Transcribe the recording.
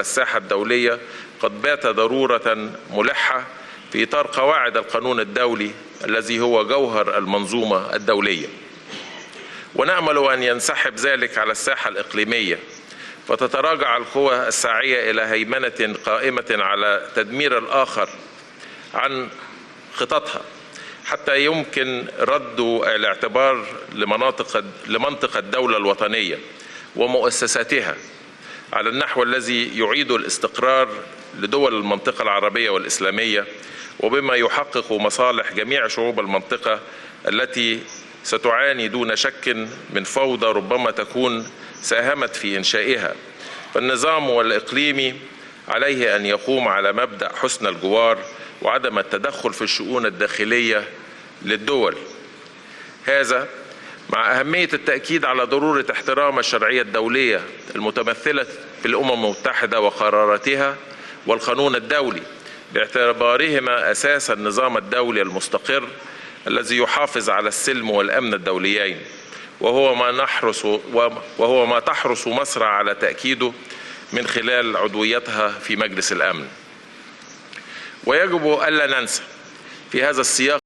على الساحة الدولية قد بات ضرورة ملحة في إطار قواعد القانون الدولي الذي هو جوهر المنظومة الدولية، ونأمل أن ينسحب ذلك على الساحة الإقليمية، فتتراجع القوى الساعية إلى هيمنة قائمة على تدمير الآخر عن خططها، حتى يمكن رد الاعتبار لمنطق الدولة الوطنية ومؤسساتها على النحو الذي يعيد الاستقرار لدول المنطقة العربية والإسلامية، وبما يحقق مصالح جميع شعوب المنطقة التي ستعاني دون شك من فوضى ربما تكون ساهمت في إنشائها. فالنظام الإقليمي عليه أن يقوم على مبدأ حسن الجوار وعدم التدخل في الشؤون الداخلية للدول، هذا مع أهمية التأكيد على ضرورة احترام الشرعية الدولية المتمثلة في الأمم المتحدة وقراراتها والقانون الدولي، باعتبارهما أساس النظام الدولي المستقر الذي يحافظ على السلم والأمن الدوليين، وهو ما تحرص مصر على تأكيده من خلال عضويتها في مجلس الأمن. ويجب ألا ننسى في هذا السياق